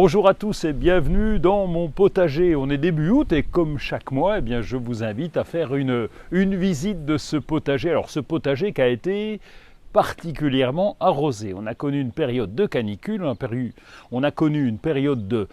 Bonjour à tous et bienvenue dans mon potager. On est début août et comme chaque mois, eh bien, je vous invite à faire une visite de ce potager. Alors ce potager qui a été particulièrement arrosé. On a connu une période de canicule, on a connu une période de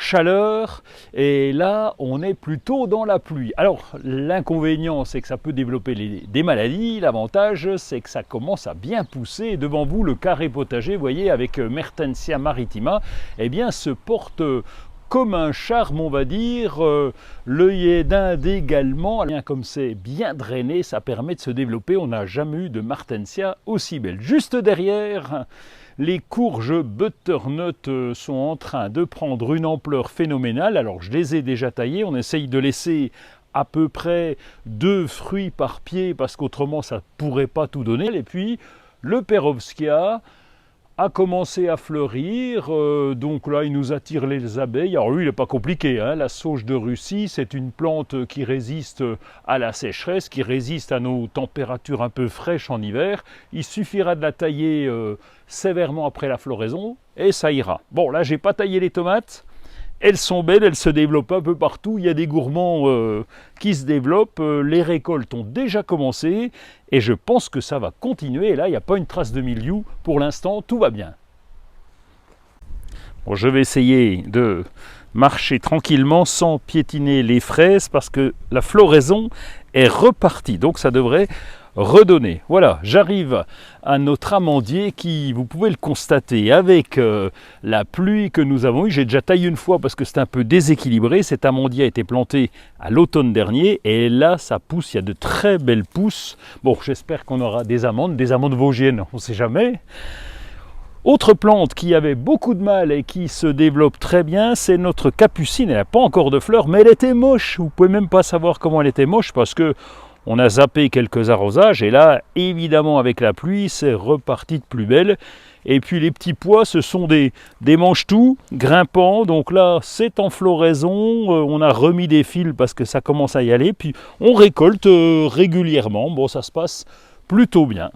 chaleur et là on est plutôt dans la pluie. Alors l'inconvénient c'est que ça peut développer des maladies, l'avantage c'est que ça commence à bien pousser. Devant vous le carré potager, vous voyez, avec Mertensia maritima, eh bien se porte comme un charme, on va dire. L'œillet d'Inde également, bien comme c'est bien drainé, ça permet de se développer. On n'a jamais eu de Martensia aussi belle. Juste derrière, les courges butternut sont en train de prendre une ampleur phénoménale. Alors je les ai déjà taillées, on essaye de laisser à peu près 2 fruits par pied parce qu'autrement ça ne pourrait pas tout donner. Et puis le Perovskia a commencé à fleurir, donc là il nous attire les abeilles. Alors lui il n'est pas compliqué, hein. La sauge de Russie, c'est une plante qui résiste à la sécheresse, qui résiste à nos températures un peu fraîches en hiver. Il suffira de la tailler sévèrement après la floraison et ça ira. Bon là j'ai pas taillé les tomates, elles sont belles, elles se développent un peu partout, il y a des gourmands qui se développent, les récoltes ont déjà commencé et je pense que ça va continuer. Et là il n'y a pas une trace de mildiou pour l'instant, tout va bien. Bon, je vais essayer de marcher tranquillement sans piétiner les fraises parce que la floraison est repartie, donc ça devrait redonner. Voilà, j'arrive à notre amandier qui, vous pouvez le constater, avec la pluie que nous avons eue, j'ai déjà taillé une fois parce que c'est un peu déséquilibré. Cet amandier a été planté à l'automne dernier et là ça pousse, il y a de très belles pousses. Bon, j'espère qu'on aura des amandes vosgiennes, on ne sait jamais. Autre plante qui avait beaucoup de mal et qui se développe très bien, c'est notre capucine. Elle n'a pas encore de fleurs, mais elle était moche. Vous ne pouvez même pas savoir comment elle était moche parce que on a zappé quelques arrosages et là, évidemment, avec la pluie, c'est reparti de plus belle. Et puis les petits pois, ce sont des mange-tout grimpants. Donc là, c'est en floraison. On a remis des fils parce que ça commence à y aller. Puis on récolte régulièrement. Bon, ça se passe plutôt bien.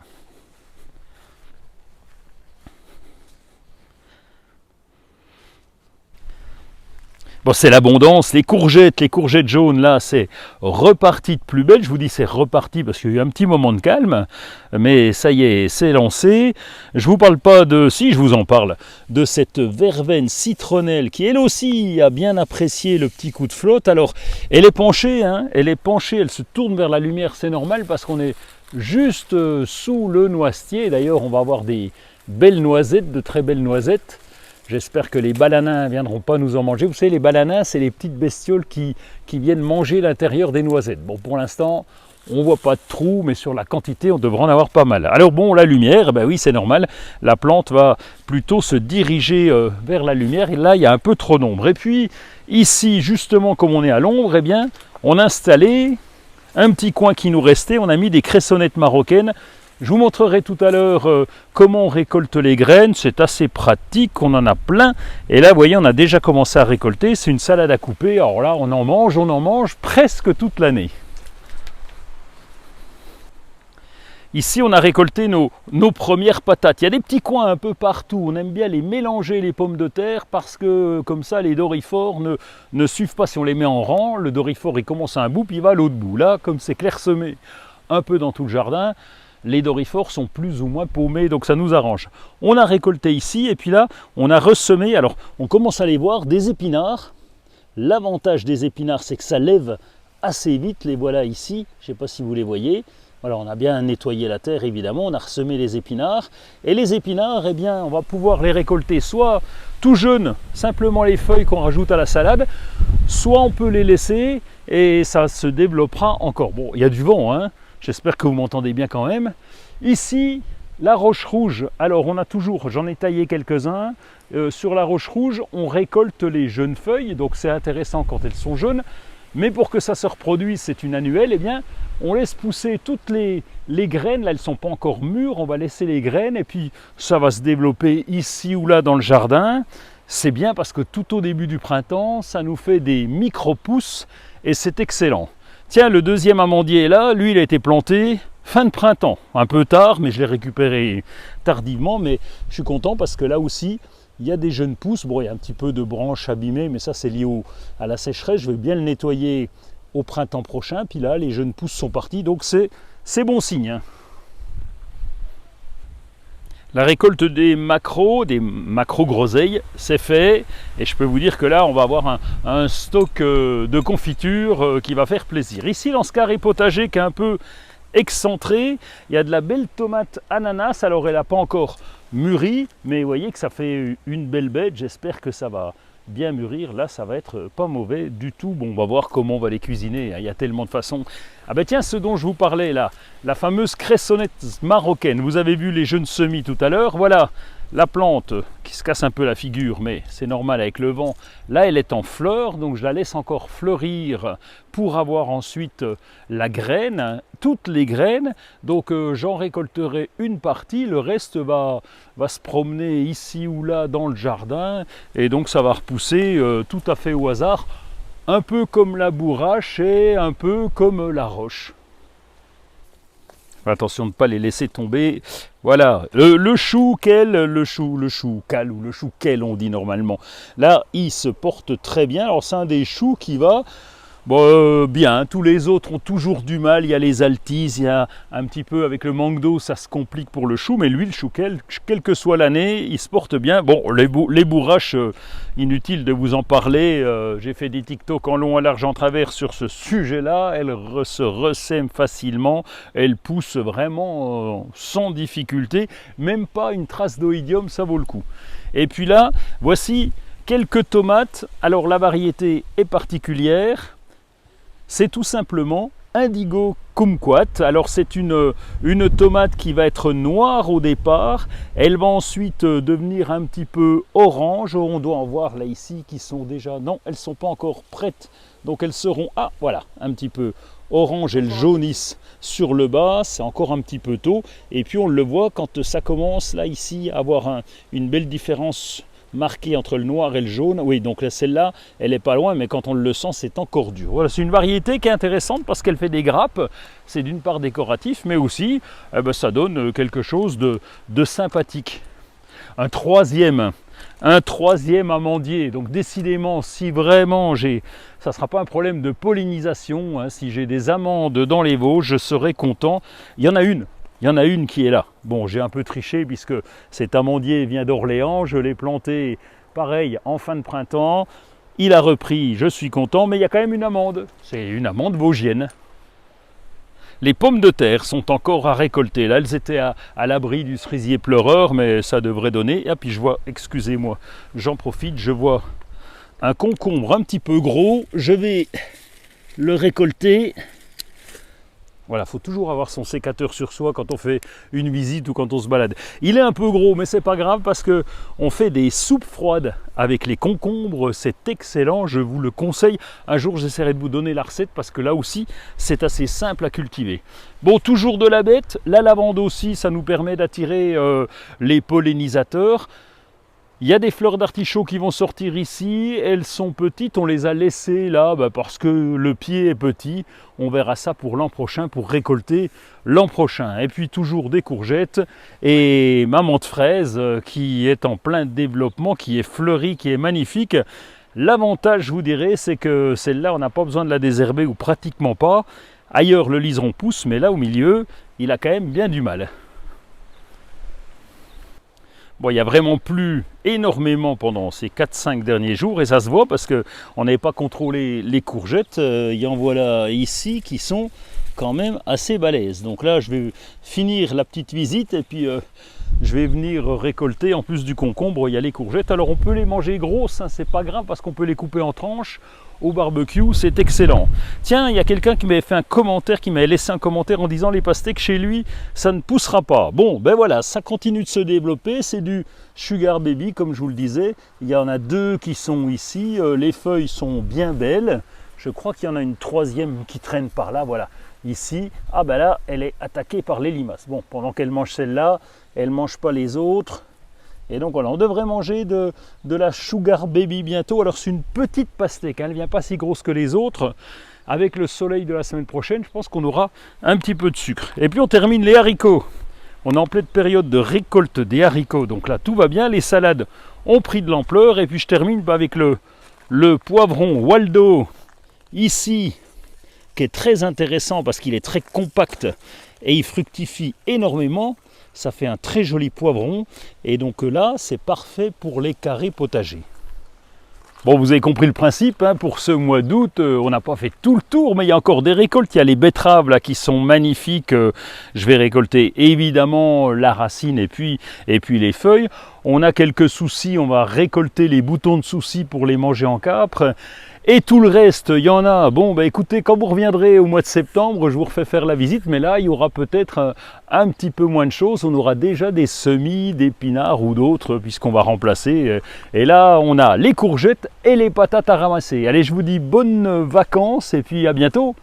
Bon, c'est l'abondance, les courgettes jaunes, là, c'est reparti de plus belle. Je vous dis c'est reparti parce qu'il y a eu un petit moment de calme, mais ça y est, c'est lancé. Je vous parle pas de, si je vous en parle, de cette verveine citronnelle qui elle aussi a bien apprécié le petit coup de flotte. Alors, elle est penchée, hein, elle se tourne vers la lumière, c'est normal parce qu'on est juste sous le noisetier. D'ailleurs, on va avoir des belles noisettes, de très belles noisettes. J'espère que les balanins ne viendront pas nous en manger. Vous savez, les balanins, c'est les petites bestioles qui viennent manger l'intérieur des noisettes. Bon, pour l'instant, on ne voit pas de trous, mais sur la quantité, on devrait en avoir pas mal. Alors bon, la lumière, ben oui, c'est normal. La plante va plutôt se diriger vers la lumière. Et là, il y a un peu trop d'ombre. Et puis, ici, justement, comme on est à l'ombre, eh bien, on a installé un petit coin qui nous restait. On a mis des cressonnettes marocaines. Je vous montrerai tout à l'heure comment on récolte les graines, c'est assez pratique, on en a plein. Et là, vous voyez, on a déjà commencé à récolter, c'est une salade à couper. Alors là, on en mange presque toute l'année. Ici, on a récolté nos premières patates. Il y a des petits coins un peu partout. On aime bien les mélanger, les pommes de terre, parce que comme ça, les doryphores ne suivent pas si on les met en rang. Le doryphore, il commence à un bout, puis il va à l'autre bout. Là, comme c'est clairsemé un peu dans tout le jardin, les doryphores sont plus ou moins paumés, donc ça nous arrange. On a récolté ici, et puis là, on a ressemé. Alors, on commence à les voir, des épinards. L'avantage des épinards, c'est que ça lève assez vite. Les voilà ici, je ne sais pas si vous les voyez. Voilà, on a bien nettoyé la terre, évidemment. On a ressemé les épinards. Et les épinards, eh bien, on va pouvoir les récolter soit tout jeunes, simplement les feuilles qu'on rajoute à la salade, soit on peut les laisser et ça se développera encore. Bon, il y a du vent, hein. J'espère que vous m'entendez bien quand même. Ici, la roche rouge. Alors, on a toujours, j'en ai taillé quelques-uns. Sur la roche rouge, on récolte les jeunes feuilles. Donc, c'est intéressant quand elles sont jeunes. Mais pour que ça se reproduise, c'est une annuelle. Eh bien, on laisse pousser toutes les graines. Là, elles ne sont pas encore mûres. On va laisser les graines. Et puis, ça va se développer ici ou là dans le jardin. C'est bien parce que tout au début du printemps, ça nous fait des micro-pousses. Et c'est excellent. Tiens, le deuxième amandier est là, lui il a été planté fin de printemps, un peu tard, mais je l'ai récupéré tardivement, mais je suis content parce que là aussi, il y a des jeunes pousses. Bon, il y a un petit peu de branches abîmées, mais ça c'est lié à la sécheresse. Je vais bien le nettoyer au printemps prochain. Puis là, les jeunes pousses sont partis, donc c'est bon signe, hein. La récolte des macros groseilles, c'est fait. Et je peux vous dire que là, on va avoir un stock de confiture qui va faire plaisir. Ici, dans ce carré potager qui est un peu excentré, il y a de la belle tomate ananas. Alors, elle n'a pas encore mûri, mais vous voyez que ça fait une belle bête. J'espère que ça va bien mûrir. Là, ça va être pas mauvais du tout. Bon, on va voir comment on va les cuisiner. Il y a tellement de façons. Ah ben tiens, ce dont je vous parlais là, la fameuse cressonnette marocaine. Vous avez vu les jeunes semis tout à l'heure. Voilà la plante qui se casse un peu la figure, mais c'est normal avec le vent. Là, elle est en fleurs, donc je la laisse encore fleurir pour avoir ensuite la graine, toutes les graines. Donc j'en récolterai une partie, le reste va se promener ici ou là dans le jardin, et donc ça va repousser tout à fait au hasard, un peu comme la bourrache et un peu comme la roche. Attention de ne pas les laisser tomber. Voilà, le chou cal ou le chou quel on dit normalement. Là, il se porte très bien. Alors c'est un des choux qui va bien. Tous les autres ont toujours du mal. Il y a les altises, il y a un petit peu avec le manque d'eau, ça se complique pour le chou. Mais lui, le chou quel que soit l'année, il se porte bien. Bon, les bourraches, inutile de vous en parler. J'ai fait des TikTok en long, en large, en travers sur ce sujet-là. Elles se ressèment facilement. Elles poussent vraiment sans difficulté. Même pas une trace d'oïdium, ça vaut le coup. Et puis là, voici quelques tomates. Alors la variété est particulière. C'est tout simplement Indigo Kumquat. Alors c'est une tomate qui va être noire au départ. Elle va ensuite devenir un petit peu orange. On doit en voir là ici qui sont déjà... Non, elles ne sont pas encore prêtes. Donc elles seront... Ah, voilà, un petit peu orange. Elles jaunissent sur le bas. C'est encore un petit peu tôt. Et puis on le voit quand ça commence là ici à avoir une belle différence marquée entre le noir et le jaune. Oui, donc celle-là, elle n'est pas loin, mais quand on le sent, c'est encore dur. Voilà, c'est une variété qui est intéressante parce qu'elle fait des grappes. C'est d'une part décoratif, mais aussi, ça donne quelque chose de sympathique. Un troisième amandier. Donc décidément, si vraiment ça ne sera pas un problème de pollinisation, hein, si j'ai des amandes dans les Vosges, je serai content. Il y en a une qui est là. Bon, j'ai un peu triché puisque cet amandier vient d'Orléans. Je l'ai planté, pareil, en fin de printemps. Il a repris, je suis content, mais il y a quand même une amande. C'est une amande vosgienne. Les pommes de terre sont encore à récolter. Là, elles étaient à l'abri du cerisier pleureur, mais ça devrait donner. Et puis je vois, excusez-moi, j'en profite, je vois un concombre un petit peu gros. Je vais le récolter. Voilà, il faut toujours avoir son sécateur sur soi quand on fait une visite ou quand on se balade. Il est un peu gros, mais c'est pas grave parce que on fait des soupes froides avec les concombres. C'est excellent, je vous le conseille. Un jour, j'essaierai de vous donner la recette parce que là aussi, c'est assez simple à cultiver. Bon, toujours de la bête. La lavande aussi, ça nous permet d'attirer les pollinisateurs. Il y a des fleurs d'artichaut qui vont sortir ici, elles sont petites, on les a laissées là parce que le pied est petit. On verra ça pour l'an prochain, pour récolter l'an prochain. Et puis toujours des courgettes et ma menthe fraise qui est en plein développement, qui est fleurie, qui est magnifique. L'avantage, je vous dirais, c'est que celle-là, on n'a pas besoin de la désherber ou pratiquement pas. Ailleurs, le liseron pousse, mais là au milieu, il a quand même bien du mal. Bon, il n'y a vraiment plu énormément pendant ces 4-5 derniers jours et ça se voit parce qu'on n'avait pas contrôlé les courgettes. Il y en voilà ici qui sont quand même assez balèzes. Donc là, je vais finir la petite visite et puis je vais venir récolter en plus du concombre. Il y a les courgettes. Alors on peut les manger grosses, hein, c'est pas grave parce qu'on peut les couper en tranches. Au barbecue, c'est excellent. Tiens, il y a quelqu'un qui m'avait fait un commentaire, qui m'avait laissé un commentaire en disant les pastèques chez lui, ça ne poussera pas. Bon, ben voilà, ça continue de se développer, c'est du sugar baby, comme je vous le disais. Il y en a 2 qui sont ici, les feuilles sont bien belles. Je crois qu'il y en a une 3e qui traîne par là, voilà. Ici, ah ben là, elle est attaquée par les limaces. Bon, pendant qu'elle mange celle-là, elle ne mange pas les autres. Et donc voilà, on devrait manger de la sugar baby bientôt. Alors c'est une petite pastèque, hein, elle ne vient pas si grosse que les autres. Avec le soleil de la semaine prochaine, je pense qu'on aura un petit peu de sucre. Et puis on termine les haricots. On est en pleine période de récolte des haricots. Donc là, tout va bien. Les salades ont pris de l'ampleur. Et puis je termine avec le poivron Waldo, ici, qui est très intéressant parce qu'il est très compact et il fructifie énormément. Ça fait un très joli poivron. Et donc là, c'est parfait pour les carrés potagers. Bon, vous avez compris le principe, hein, pour ce mois d'août, on n'a pas fait tout le tour, mais il y a encore des récoltes. Il y a les betteraves là qui sont magnifiques. Je vais récolter évidemment la racine et puis les feuilles. On a quelques soucis, on va récolter les boutons de soucis pour les manger en capre. Et tout le reste, il y en a. Bon, bah écoutez, quand vous reviendrez au mois de septembre, je vous refais faire la visite, mais là, il y aura peut-être un petit peu moins de choses. On aura déjà des semis, d'épinards ou d'autres, puisqu'on va remplacer. Et là, on a les courgettes et les patates à ramasser. Allez, je vous dis bonnes vacances et puis à bientôt.